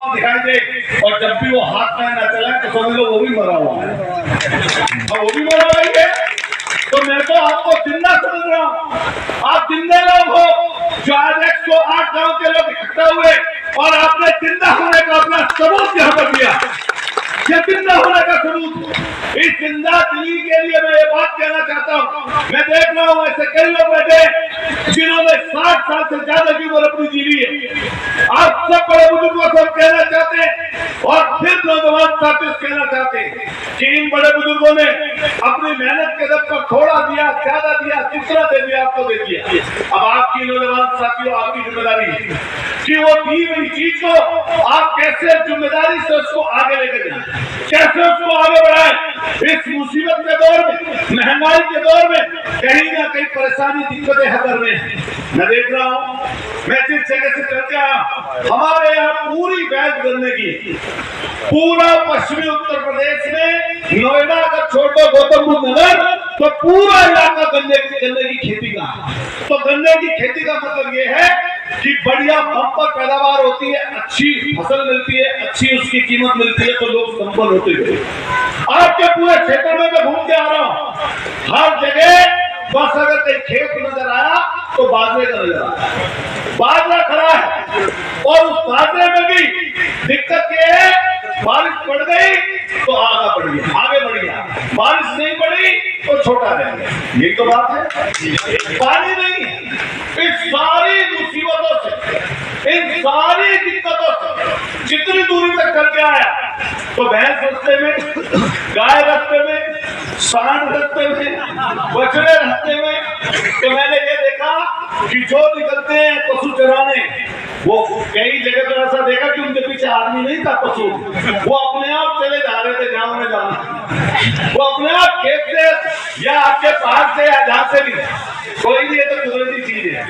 दिखाई दे और जब भी वो हाथ में न चलाए तो समझ लो वो भी मरा हुआ है और वो भी मरा हुआ है। तो मैं तो आपको जिंदा समझ रहा हूँ, आप जिंदे लोग हो जो आज 108 गांव के लोग इकट्ठा हुए और आपने जिंदा होने का अपना सबूत यहाँ पर दिया। ये जिंदा होने का सबूत, इस जिंदा दिली के लिए मैं ये बात कहना चाहता हूँ। मैं देख रहा हूँ ऐसे कई लोग बैठे जिन्होंने 60 साल से ज्यादा की उम्र अपनी जीवी है। आप सब बड़े बुजुर्गों से कहना चाहते हैं और फिर नौजवान साथी कहना चाहते हैं कि इन बड़े बुजुर्गों ने अपनी मेहनत के दम पर थोड़ा दिया, ज्यादा दिया, जितना दे दिया आपको दे दिया। अब आपकी नौजवान साथियों आपकी जिम्मेदारी है कि वो दी हुई चीज को आप कैसे जिम्मेदारी से उसको आगे लेकर जाए, कैसे उसको आगे बढ़ाएं। इस मुसीबत के दौर में, महंगाई के दौर में कहीं ना कहीं परेशानी, दिक्कतें हर में है। मैं देख रहा हूँ, मैं जिस जगह से चलते आया, हमारे यहाँ पूरी बैग गन्ने की, पूरा पश्चिमी उत्तर प्रदेश में नोएडा का छोड़ दो गौतम बुद्ध नगर तो पूरा इलाका गन्ने की खेती का है। तो गन्ने की खेती का मतलब ये है कि बढ़िया बम्पर पैदावार होती है, अच्छी फसल मिलती है, अच्छी उसकी कीमत मिलती है तो लोग संपन्न होते गए। आपके पूरे क्षेत्र में मैं घूम के आ रहा हूँ, हर जगह बस अगर कहीं खेत नजर आया तो बाजरे का नजर आया, बाजरा खड़ा है। और उस बाजरे में भी दिक्कत ये है, बारिश पड़ गई तो आगे बढ़ गया, बारिश नहीं पड़ी तो छोटा रह गया। यही तो बात है, पानी नहीं है। इस सारी मुसीबतों से, इन सारी दिक्कतों से जितनी दूरी तक चल के आया तो भैंस रास्ते में, गाय रास्ते में, सांड रास्ते में, बछड़े रास्ते में। तो मैंने ये देखा कि जो निकलते हैं पशु चराने, वो कई जगह पर ऐसा देखा कि उनके पीछे आदमी नहीं था, पशु वो अपने आप चले जा रहे थे जहां उन्हें जाना, वो अपने आप खेत से या आपके पास से या जहां से भी, कोई भी ये तो कुदरती चीज है।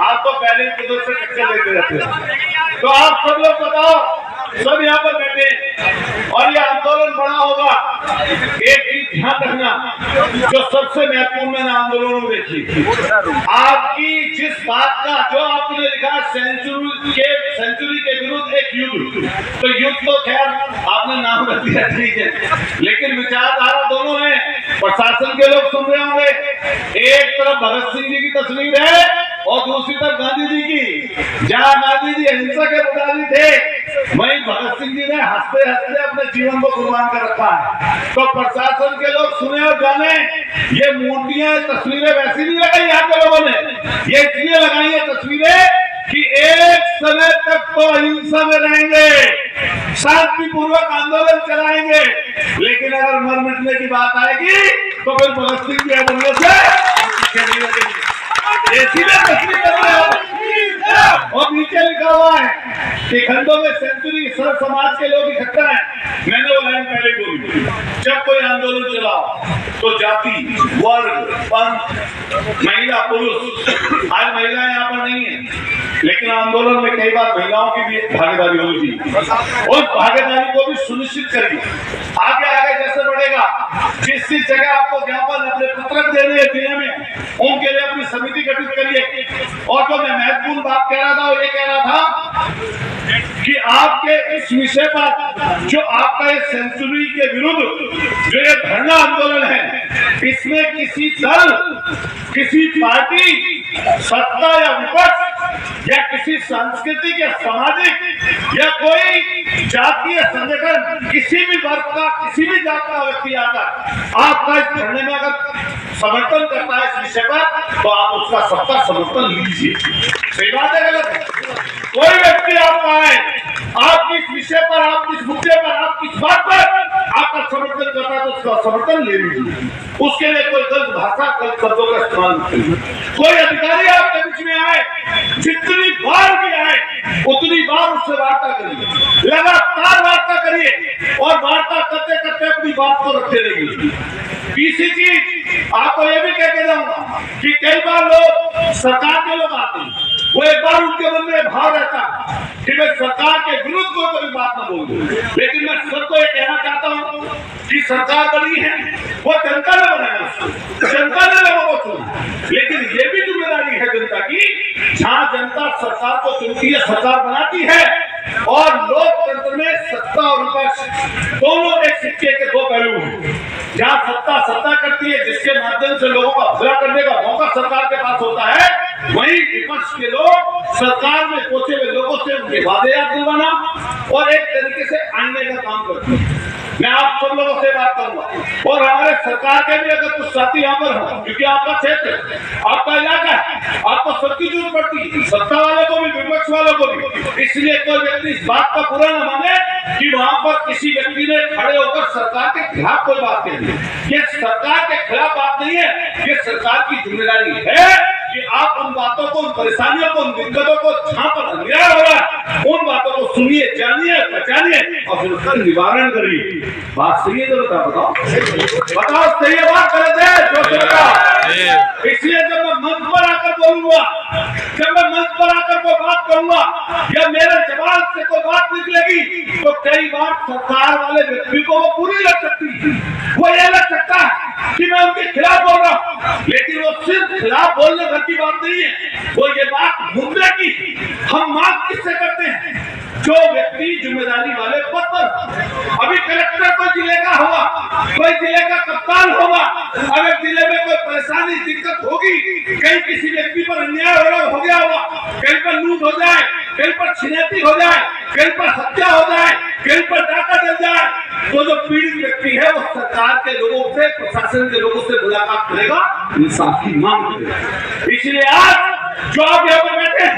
आप तो पहले कुदरत से टक्कर लेते रहते हैं। तो आप सब लोग बताओ, सब यहाँ पर बैठे और ये आंदोलन बड़ा होगा। एक चीज ध्यान रखना, जो सबसे महत्वपूर्ण मैंने आंदोलनों में देखी, आपकी जिस बात का जो आपने लिखा सेंचुरी के विरुद्ध एक युद्ध, तो युद्ध तो खैर आपने नाम रख दिया, ठीक है, लेकिन विचारधारा दोनों है। प्रशासन के लोग सुन रहे होंगे, एक तरफ भगत सिंह जी की तस्वीर है और दूसरी तरफ गांधी जी की। जहां गांधी जी अहिंसा के पुजारी थे, वहीं भगत सिंह जी ने हंसते हंसते अपने जीवन को कुर्बान कर रखा है। तो प्रशासन के लोग सुने और जाने, ये मूर्तियां, तस्वीरें वैसी नहीं लगाई यहाँ के लोगों ने, ये इसलिए लगाई है तस्वीरें कि एक समय तक तो अहिंसा में रहेंगे, शांतिपूर्वक आंदोलन चलाएंगे, लेकिन अगर मर मिटने की बात आएगी तो फिर भगत सिंह की अमूल्य से और नीचे लिखा हुआ है कि खंडों में सेंचुरी सर समाज के लोग इकट्ठा हैं। मैंने वो लाइन पहले बोली, जब कोई आंदोलन चलाओ तो जाति, वर्ग, पंथ, महिला, पुरुष, आज महिलाएं यहाँ पर नहीं है, लेकिन आंदोलन में कई बार महिलाओं की भी भागीदारी होगी। उस भागीदारी को भी सुनिश्चित करिए। आगे आगे जैसे बढ़ेगा, जिस जगह आपको ज्ञापन अपने पत्रक देने हैं जिले में, उनके लिए अपनी समिति गठित करिए। और जो मैं महत्वपूर्ण बात कह रहा था वो ये कह रहा था कि आपके इस विषय पर जो आपका ये सेंचुरी के विरुद्ध जो ये धरना आंदोलन है, इसमें किसी दल, किसी पार्टी, सत्ता या विपक्ष या किसी सांस्कृतिक या सामाजिक या कोई जातीय संगठन, किसी भी वर्ग का, किसी भी जात का व्यक्ति आकर आपका इस धरने में अगर समर्थन करता है इस विषय पर, तो आप उसका सबका समर्थन लीजिए। सही बात है, गलत है? कोई व्यक्ति आपका है, आप किस विषय पर, आप किस मुद्दे पर, आप किस बात पर आपका समर्थन करता है तो उसका समर्थन ले लीजिए। उसके लिए कोई गलत भाषा, गलत शब्दों का इस्तेमाल नहीं करिए। कोई अधिकारी आपके बीच में आए, जितनी बार भी आए उतनी बार उससे वार्ता करिए, लगातार वार्ता करिए और वार्ता करते करते अपनी बात को रखते रहिए। तीसरी चीज आपको ये भी कह के जाऊंगा कि कई बार लोग, सरकार के लोग आते हैं, वो एक बार उनके मन में भाव रहता है कि मैं सरकार के विरुद्ध कोई बात ना बोल दूं, लेकिन मैं सबको ये कहना चाहता हूं कि सरकार बनी है, वो जनता ने बनाया, जनता ने लोगों को चुना, लेकिन ये भी जिम्मेदारी है जनता की, जहां जनता सरकार को चुनती है, सरकार बनाती है, और लोकतंत्र में सत्ता और विपक्ष दोनों एक सिक्के के दो पहलू हैं। जहाँ सत्ता करती है, जिसके माध्यम से लोगों का भला करने का मौका सरकार के पास होता है, वहीं विपक्ष के लोग सरकार में पहुंचे हुए लोगों से उनके वादे याद दिलवाना और एक तरीके से आईने का काम करते हैं। मैं आप सब लोगों से बात करूंगा और हमारे सरकार के भी अगर कुछ साथी यहाँ पर हो, क्योंकि आपका क्षेत्र, आपका इलाका है, आपको सबकी जरूरत पड़ती है, सत्ता वालों को भी, विपक्ष वालों को भी। इसलिए कोई व्यक्ति इस बात का बुरा न माने कि वहां पर किसी व्यक्ति ने खड़े होकर सरकार के खिलाफ कोई बात कही है। ये सरकार के खिलाफ बात नहीं है, ये सरकार की जिम्मेदारी है कि आप उन बातों को, उन परेशानियों को, उन दिक्कतों को जहां पर अन्याय हो रहा है, उन बातों को सुनिए, जानिए, पहचानिए और फिर उसका निवारण करिए। बात सही है? जरूरत बताओ सही है, बात गलत है जो सरकार। इसलिए जब मैं मंच पर आकर बोलूंगा, जब मैं मंच पर आकर कोई बात करूंगा या मेरे जवान से कोई बात निकलेगी, तो कई बार सरकार वाले व्यक्ति को वो बुरी लग सकती है, वो ये लग सकता है कि मैं उनके खिलाफ बोल रहा हूँ, लेकिन वो सिर्फ खिलाफ बोलने भर की बात नहीं है। वो ये बात मुद्दे की हम मांग किससे करते हैं? जो व्यक्ति जिम्मेदारी वाले पद पर, अभी कलेक्टर कोई जिले का होगा, कोई जिले का कप्तान होगा, अगर जिले में कोई परेशानी दिक्कत होगी, कहीं किसी व्यक्ति पर अन्याय हो गया होगा, कहीं पर लूट हो जाए, कहीं पर छिनैती हो जाए, कहीं पर हत्या हो जाए, कहीं पर डाका चल जाए, तो जो पीड़ित व्यक्ति है वो सरकार के लोगों से, प्रशासन के लोगों से मुलाकात करेगा, इंसाफ की मांग करेगा। इसलिए आज जो आप यहाँ पर बैठे हैं,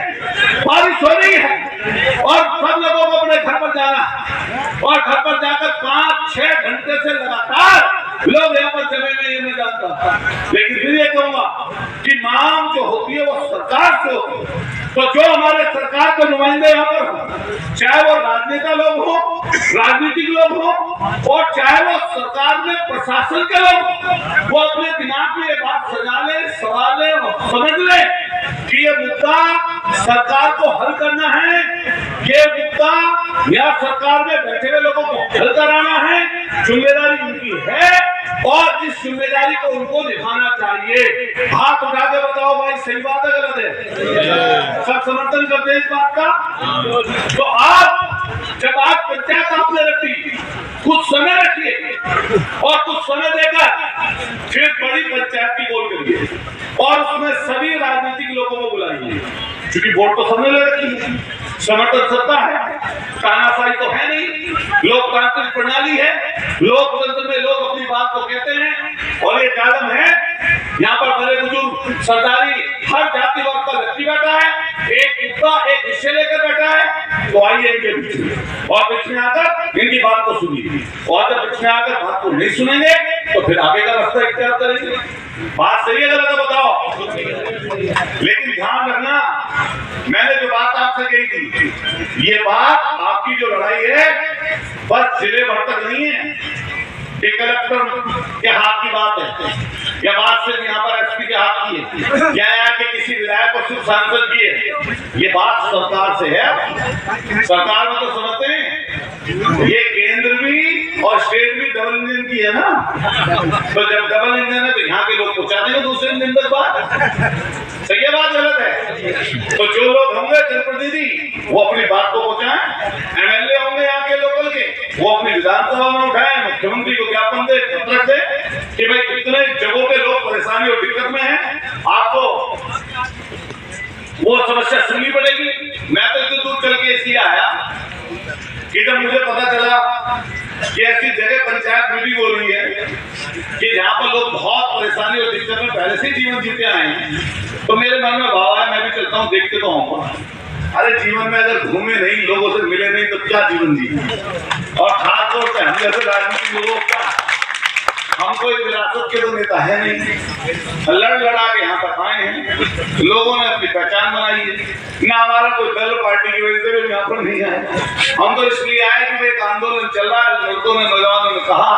बारिश हो रही है और सब लोगों को अपने घर पर जाना और घर पर जाकर 5-6 घंटे से लगातार लोग यहाँ पर जमे हुए, ये मैं जानता, लेकिन फिर ये कहूंगा कि मांग जो होती है वो सरकार से होती है। तो जो हमारे सरकार के नुमाइंदे यहाँ पर हो, चाहे वो राजनेता लोग हो, राजनीतिक लोग हो और चाहे वो सरकार में प्रशासन के लोग, वो अपने दिमाग में ये बात सजा ले, सवाल ले और समझ ले कि ये मुद्दा सरकार को हल करना है, ये मुद्दा या सरकार में बैठे हुए लोगों को हल कराना है, जिम्मेदारी उनकी है और इस जिम्मेदारी को उनको निभाना चाहिए। हाथ उठा के बताओ भाई, सही बात है गलत है? सब समर्थन करते हैं इस बात का? तो आप जब आप पंचायत आपने रखी, कुछ समय रखिए और कुछ समय देकर फिर बड़ी पंचायत की बोल करिए और उसमें सभी राजनीतिक लोगों को बुलाइए, क्योंकि वोट तो सबने ले रखी है, समर्थन सत्ता है, तानाशाही तो है नहीं, लोकतांत्रिक प्रणाली है, लोकतंत्र में लोग अपनी बात को कहते हैं और ये कालम है। यहाँ पर बड़े बुजुर्ग सरदारी हर जाति वर्ग का व्यक्ति बैठा है, एक मुद्दा, एक विषय लेकर बैठा है, तो आइए इनके बीच में और बीच में आकर इनकी बात को सुनिए और जब बीच में आकर बात को नहीं सुनेंगे तो फिर आगे का रास्ता इख्तियार करेंगे। बात सही है गलत है बताओ? लेकिन ध्यान रखना, मैंने जो बात आपसे कही थी, ये बात आपकी जो लड़ाई है बस जिले भर तक नहीं है, ये कलेक्टर के हाथ की बात है, या बात सिर्फ यहाँ पर एसपी के हाथ की है, या यहाँ के किसी विधायक और सिर्फ सांसद की है, ये बात सरकार से है। सरकार में तो समझते हैं ये केंद्र भी और स्टेट भी डबल इंजन की है ना, तो जब डबल इंजन है तो यहाँ के लोग पहुंचा देंगे दूसरे इंजन तक बात। सही है बात गलत है? तो जो लोग होंगे जनप्रतिनिधि वो अपनी बात को पहुंचाएं, एमएलए होंगे यहाँ के लोकल के, वो अपनी विधानसभा में उठाएं, मुख्यमंत्री को ज्ञापन दे, पत्र दे कि भाई कितने जगहों पे लोग परेशानी और दिक्कत में हैं, आपको वो समस्या सुननी पड़ेगी। मैं तो इतनी दूर चल के इसलिए आया कि जब मुझे पता चला कि ऐसी जगह पंचायत मीटिंग हो रही है कि जहाँ पर लोग बहुत परेशानी और दिक्कत में पहले से जीवन जीते आए हैं, तो मेरे मन में भाव आया मैं भी चलता हूँ, देखते तो आऊंगा। अरे जीवन में अगर घूमे नहीं, लोगों से मिले नहीं, तो क्या जीवन जी? और खासतौर पर हम जैसे राजनीतिक लोगों का, हम कोई विरासत के तो नेता है नहीं, लड़ लड़ा के यहाँ तक आए हैं, लोगों ने अपनी पहचान बनाई है, ना हमारा कोई दल पार्टी की वजह से भी यहाँ पर नहीं आए, हम तो इसलिए आए कि भाई एक आंदोलन चल रहा है, लड़कों ने, नौजवानों ने कहा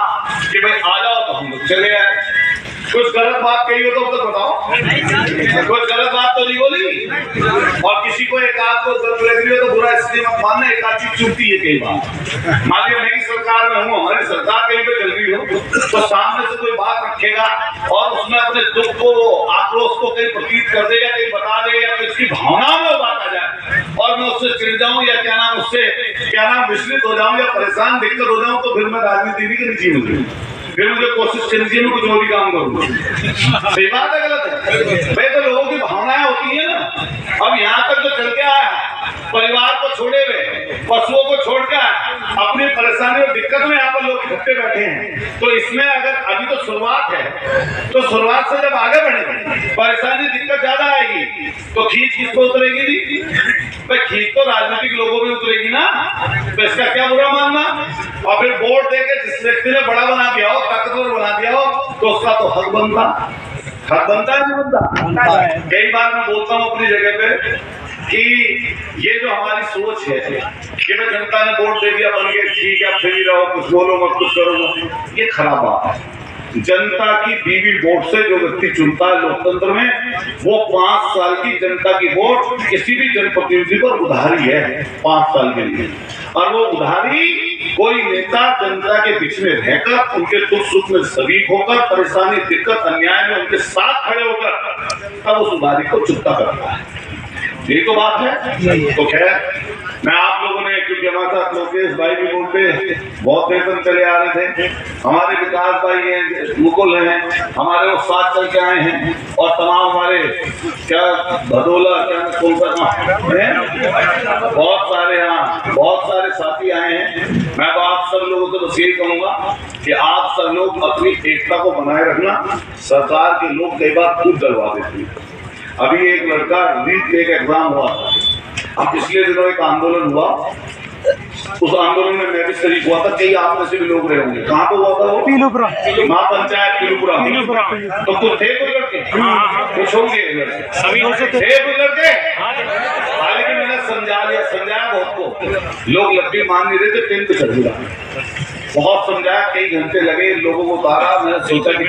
कि भाई आ जाओ, तो हम लोग चले आए। कुछ गलत बात कही हो तो बताओ, कुछ गलत बात तो नहीं बोली, और किसी को एक आध को गलत लग रही हो तो बुरा इसलिए मत मानना, एक आध चीज चुभती है कई बार। मान लीजिए नई सरकार में हूँ, हमारी सरकार कहीं पे चल रही हो, तो सामने से कोई बात रखेगा और उसमें अपने दुख को, आक्रोश को कहीं प्रतीत कर देगा, कहीं बता देगा, तो इसकी भावना में बात आ जाए और मैं उससे चिढ़ जाऊं या क्या नाम विचलित हो जाऊं या परेशान दिक्कत हो जाऊं, तो फिर मैं राजनीति भी करनी चाहिए, फिर मुझे कोशिश करनी चाहिए मैं कुछ और भी काम करूँ। सही बात है, गलत है? भाई तो लोगों की भावनाएं होती है ना। अब यहाँ तक जो चल के आया, परिवार को छोड़े हुए, पशुओं को छोड़कर अपनी परेशानी और दिक्कत में यहाँ पर लोग इकट्ठे बैठे हैं। तो इसमें अगर अभी तो शुरुआत है, तो शुरुआत से जब आगे बढ़ेंगे, परेशानी दिक्कत ज्यादा आएगी, तो खींच किसको उतरेगी जी? भाई खींच तो राजनीतिक लोगों में उतरेगी ना। तो इसका क्या बुरा मानना? और फिर वोट देके जिस व्यक्ति ने बड़ा बना दिया हो, ताकतवर बना दिया हो, तो उसका तो हक बनता है नहीं बनता? कई बार मैं बोलता हूँ अपनी जगह पे कि ये जो हमारी सोच है कि मैं जनता ने वोट दे दिया, बन गए, ठीक है, फ्री रहो, कुछ बोलो मत, कुछ करो मत, ये खराब बात है। जनता की बीवी वोट से जो व्यक्ति चुनता है लोकतंत्र में, वो 5 साल की जनता की वोट किसी भी जनप्रतिनिधि पर उधारी है 5 साल के लिए। और वो उधारी कोई नेता जनता के बीच में रहकर, उनके दुख सुख में शरीक होकर, परेशानी दिक्कत अन्याय में उनके साथ खड़े होकर तब उस उधारी को चुकता करता है। यही तो बात है। तो खैर, मैं आप लोगों ने, क्योंकि हमारे साथ लोकेश भाई भी बोलते बहुत देर तक चले आ रहे थे, हमारे विकास भाई हैं, मुकुल हैं, हमारे वो साथ चल के आए हैं, और तमाम हमारे क्या भदोला क्या बहुत सारे साथी आए हैं। मैं तो आप सब लोगों से बस यही कहूंगा कि आप सब लोग अपनी एकता को बनाए रखना। सरकार के लोग कई बार खुद डलवा देते हैं। अभी एक लड़का नीट एक एग्जाम हुआ था, अब पिछले दिनों एक आंदोलन हुआ, उस आंदोलन में मैं भी शरीक हुआ था, कई आप में से भी लोग रहे होंगे। कहाँ पे हुआ था वो? पीलूपुरा, महापंचायत पीलूपुरा। तो कुछ थे कुछ लड़के, कुछ होंगे थे कुछ लड़के, हालांकि मैंने समझाया बहुत को, लोग लड़के मान नहीं रहे थे, ट्रेन पे चढ़ गया, बहुत समझाया, कई घंटे लगे, लोगों को उतारा, मैंने सोचा कि